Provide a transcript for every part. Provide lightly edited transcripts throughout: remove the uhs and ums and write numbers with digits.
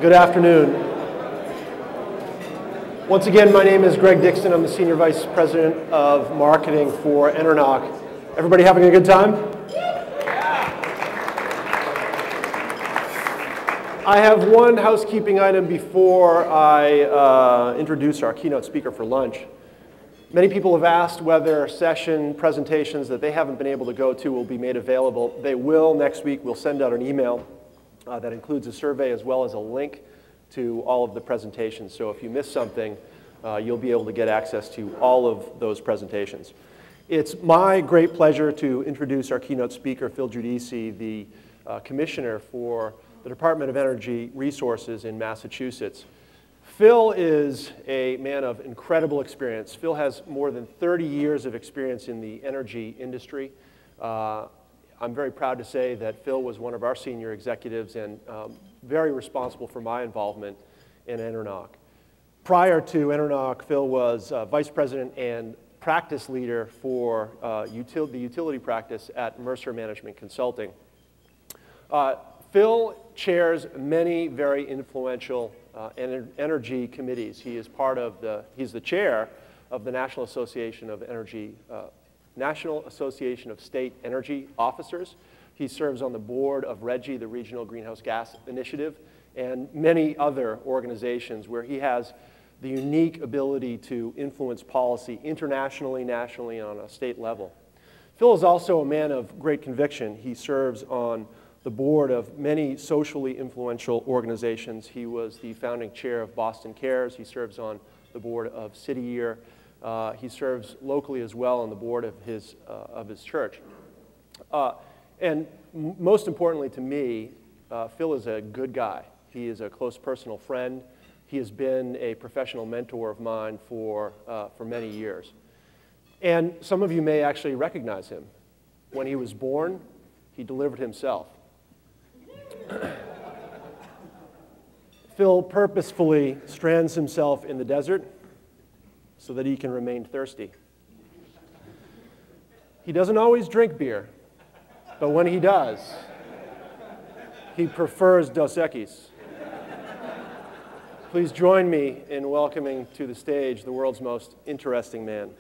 Good afternoon. Once again, my name is Greg Dixon. I'm the Senior Vice President of Marketing for EnerNOC. Everybody having a good time? I have one housekeeping item before I introduce our keynote speaker for lunch. Many people have asked whether session presentations that they haven't been able to go to will be made available. They will next week. We'll send out an email that includes a survey as well as a link to all of the presentations. So if you miss something, you'll be able to get access to all of those presentations. It's my great pleasure to introduce our keynote speaker, Phil Giudice, the Commissioner for the Department of Energy Resources in Massachusetts. Phil is a man of incredible experience. Phil has more than 30 years of experience in the energy industry. I'm very proud to say that Phil was one of our senior executives and very responsible for my involvement in EnerNOC. Prior to EnerNOC, Phil was Vice President and Practice Leader for the utility practice at Mercer Management Consulting. Phil chairs many very influential energy committees. He is he's the chair of the National Association of State Energy Officers. He serves on the board of RGGI, the Regional Greenhouse Gas Initiative, and many other organizations where he has the unique ability to influence policy internationally, nationally, and on a state level. Phil is also a man of great conviction. He serves on the board of many socially influential organizations. He was the founding chair of Boston Cares. He serves on the board of City Year. He serves locally as well on the board of his church. And most importantly to me, Phil is a good guy. He is a close personal friend. He has been a professional mentor of mine for many years. And some of you may actually recognize him. When he was born, he delivered himself. Phil purposefully strands himself in the desert so that he can remain thirsty. He doesn't always drink beer, but when he does, he prefers Dos Equis. Please join me in welcoming to the stage the world's most interesting man.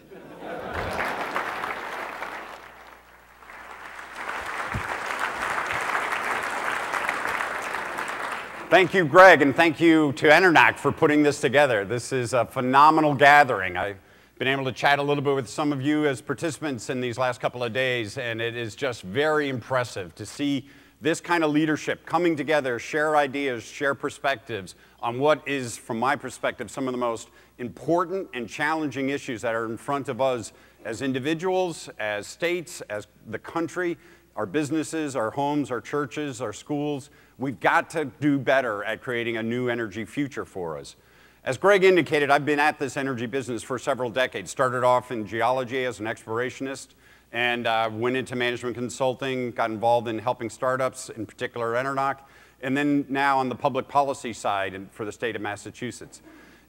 Thank you, Greg, and thank you to EnerNOC for putting this together. This is a phenomenal gathering. I've been able to chat a little bit with some of you as participants in these last couple of days, and it is just very impressive to see this kind of leadership coming together, share ideas, share perspectives on what is, from my perspective, some of the most important and challenging issues that are in front of us as individuals, as states, as the country, our businesses, our homes, our churches, our schools. We've got to do better at creating a new energy future for us. As Greg indicated, I've been at this energy business for several decades. Started off in geology as an explorationist and went into management consulting, got involved in helping startups, in particular EnerNOC, and then now on the public policy side for the state of Massachusetts.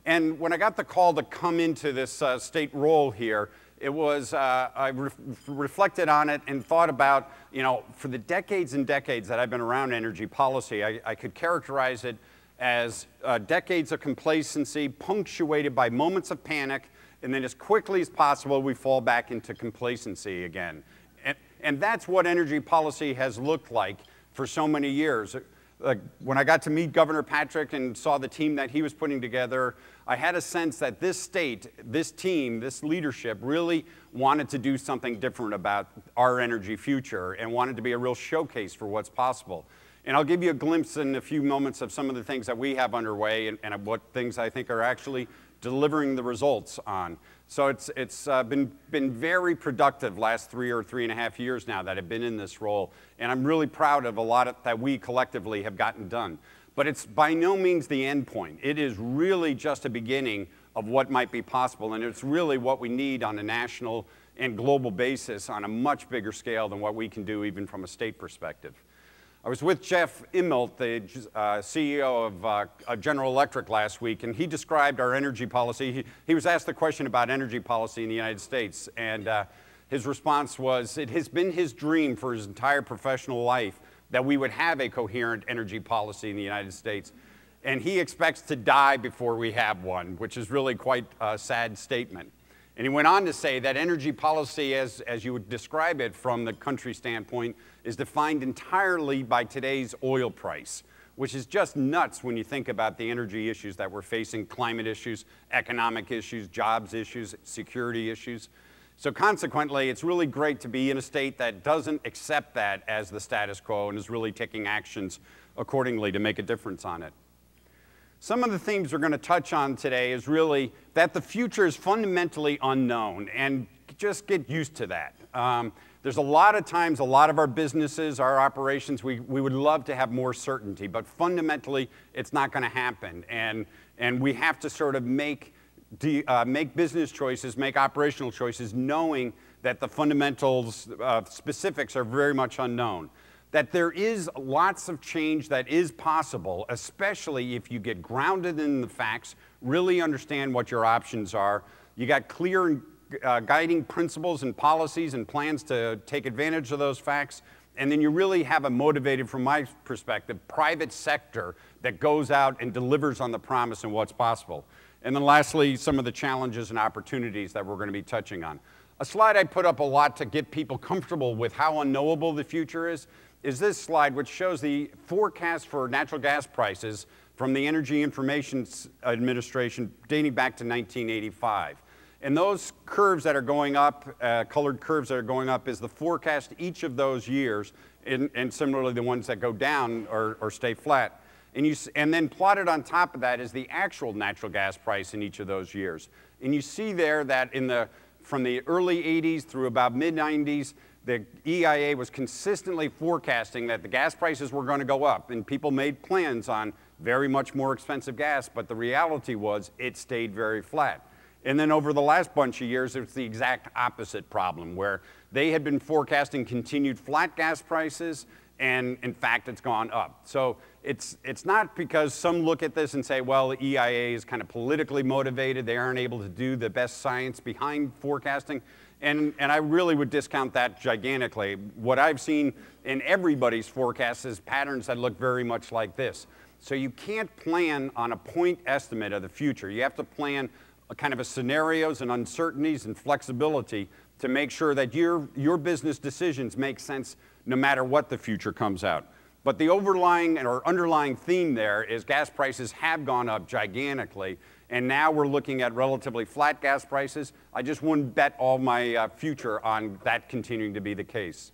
And when I got the call to come into this state role here, it was, I reflected on it and thought about, for the decades and decades that I've been around energy policy, I could characterize it as decades of complacency punctuated by moments of panic, and then as quickly as possible, we fall back into complacency again. And that's what energy policy has looked like for so many years. When I got to meet Governor Patrick and saw the team that he was putting together, I had a sense that this state, this team, this leadership really wanted to do something different about our energy future and wanted to be a real showcase for what's possible. And I'll give you a glimpse in a few moments of some of the things that we have underway and what things I think are actually delivering the results on. So it's been very productive last 3 or 3.5 years now that I've been in this role, and I'm really proud of a lot that we collectively have gotten done. But it's by no means the end point. It is really just a beginning of what might be possible, and it's really what we need on a national and global basis on a much bigger scale than what we can do even from a state perspective. I was with Jeff Immelt, the CEO of General Electric last week, and he described our energy policy. He was asked the question about energy policy in the United States, and his response was, it has been his dream for his entire professional life that we would have a coherent energy policy in the United States. and he expects to die before we have one, which is really quite a sad statement. And he went on to say that energy policy, as you would describe it from the country standpoint, is defined entirely by today's oil price, which is just nuts when you think about the energy issues that we're facing, climate issues, economic issues, jobs issues, security issues. So consequently, it's really great to be in a state that doesn't accept that as the status quo and is really taking actions accordingly to make a difference on it. Some of the themes we're going to touch on today is really that the future is fundamentally unknown, and just get used to that. There's a lot of times, a lot of our businesses, our operations, we would love to have more certainty, but fundamentally, it's not going to happen. And we have to sort of make business choices, make operational choices, knowing that the fundamentals, specifics are very much unknown. That there is lots of change that is possible, especially if you get grounded in the facts, really understand what your options are. You got clear guiding principles and policies and plans to take advantage of those facts, and then you really have a motivated, from my perspective, private sector that goes out and delivers on the promise and what's possible. And then lastly, some of the challenges and opportunities that we're going to be touching on. A slide I put up a lot to get people comfortable with how unknowable the future is this slide, which shows the forecast for natural gas prices from the Energy Information Administration dating back to 1985. And those curves that are going up, colored curves that are going up, is the forecast each of those years, and similarly the ones that go down or stay flat. And then plotted on top of that is the actual natural gas price in each of those years. And you see there that from the early 80s through about mid-90s, the EIA was consistently forecasting that the gas prices were going to go up, and people made plans on very much more expensive gas, but the reality was it stayed very flat. And then over the last bunch of years, it's the exact opposite problem, where they had been forecasting continued flat gas prices, and in fact, it's gone up. So it's not because some look at this and say, well, the EIA is kind of politically motivated, they aren't able to do the best science behind forecasting. And I really would discount that gigantically. What I've seen in everybody's forecasts is patterns that look very much like this. So you can't plan on a point estimate of the future. You have to plan a kind of a scenarios and uncertainties and flexibility to make sure that your business decisions make sense no matter what the future comes out. But the overlying or underlying theme there is gas prices have gone up gigantically, and now we're looking at relatively flat gas prices. I just wouldn't bet all my future on that continuing to be the case.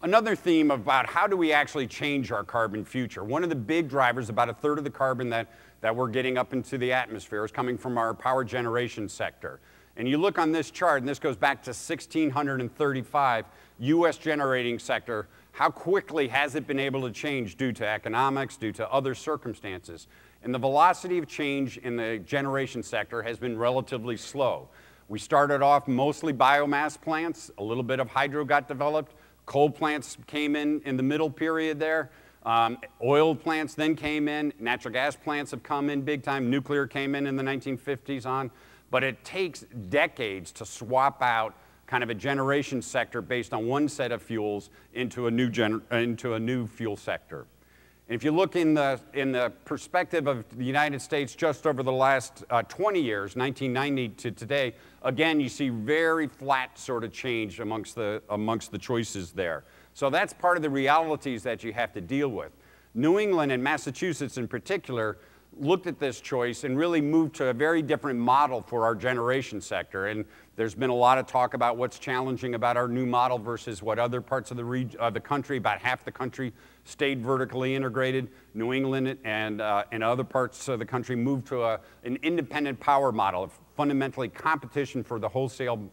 Another theme about how do we actually change our carbon future. One of the big drivers, about a third of the carbon that we're getting up into the atmosphere, is coming from our power generation sector. And you look on this chart, and this goes back to 1635, US generating sector. How quickly has it been able to change due to economics, due to other circumstances? And the velocity of change in the generation sector has been relatively slow. We started off mostly biomass plants, a little bit of hydro got developed, coal plants came in the middle period there, oil plants then came in, natural gas plants have come in big time, nuclear came in the 1950s on, but it takes decades to swap out kind of a generation sector based on one set of fuels into a new fuel sector. And if you look in the perspective of the United States just over the last 20 years, 1990 to today, again, you see very flat sort of change amongst the choices there. So that's part of the realities that you have to deal with. New England and Massachusetts in particular looked at this choice and really moved to a very different model for our generation sector. And there's been a lot of talk about what's challenging about our new model versus what other parts of the country, about half the country, stayed vertically integrated. New England and other parts of the country moved to an independent power model, fundamentally competition for the wholesale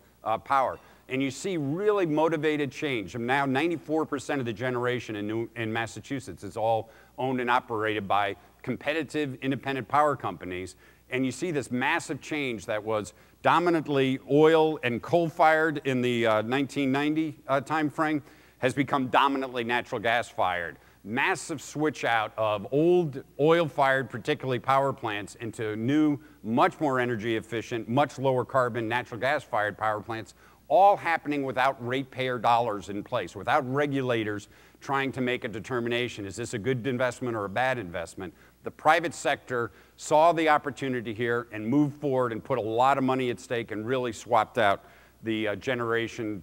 power. And you see really motivated change. And now 94% of the generation in Massachusetts is all owned and operated by competitive independent power companies. And you see this massive change that was dominantly oil and coal-fired in the 1990 timeframe has become dominantly natural gas-fired. Massive switch out of old oil-fired, particularly power plants, into new, much more energy efficient, much lower carbon natural gas-fired power plants, all happening without ratepayer dollars in place, without regulators trying to make a determination. Is this a good investment or a bad investment? The private sector saw the opportunity here and moved forward and put a lot of money at stake and really swapped out the generation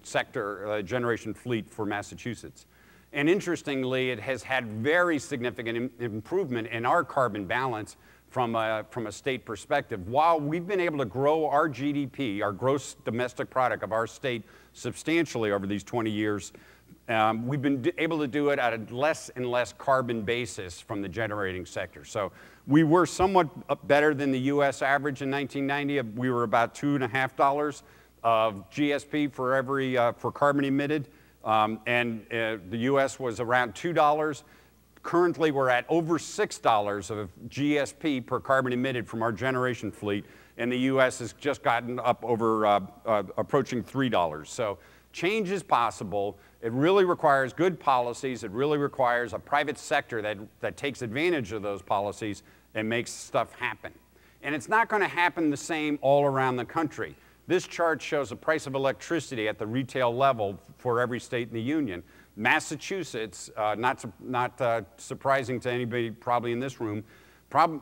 fleet for Massachusetts. And interestingly, it has had very significant improvement in our carbon balance from a state perspective. While we've been able to grow our GDP, our gross domestic product of our state, substantially over these 20 years, we've been able to do it at a less and less carbon basis from the generating sector. So we were somewhat better than the US average in 1990. We were about $2.50 of GSP for carbon emitted, and the US was around $2. Currently, we're at over $6 of GSP per carbon emitted from our generation fleet, and the US has just gotten up over approaching $3. So change is possible. It really requires good policies. It really requires a private sector that takes advantage of those policies and makes stuff happen. And it's not going to happen the same all around the country. This chart shows the price of electricity at the retail level for every state in the union. Massachusetts, not surprising to anybody probably in this room,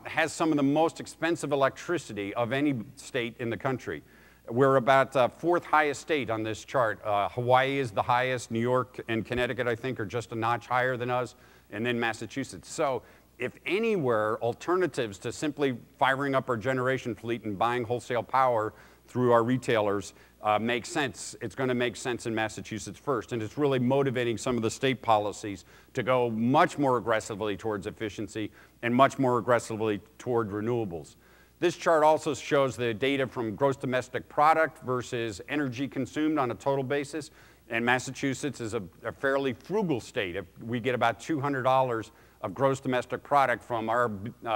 has some of the most expensive electricity of any state in the country. We're about fourth highest state on this chart. Hawaii is the highest. New York and Connecticut, I think, are just a notch higher than us, and then Massachusetts. So if anywhere, alternatives to simply firing up our generation fleet and buying wholesale power through our retailers makes sense. It's going to make sense in Massachusetts first, and it's really motivating some of the state policies to go much more aggressively towards efficiency and much more aggressively toward renewables. This chart also shows the data from gross domestic product versus energy consumed on a total basis, and Massachusetts is a fairly frugal state. We get about $200 of gross domestic product from our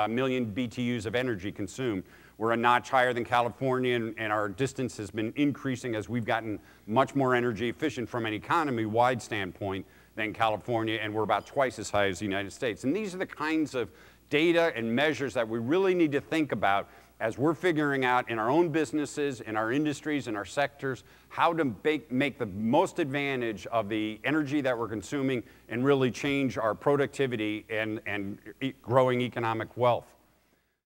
million BTUs of energy consumed. We're a notch higher than California, and our distance has been increasing as we've gotten much more energy efficient from an economy-wide standpoint than California, and we're about twice as high as the United States. And these are the kinds of data and measures that we really need to think about as we're figuring out in our own businesses, in our industries, in our sectors, how to make the most advantage of the energy that we're consuming and really change our productivity and growing economic wealth.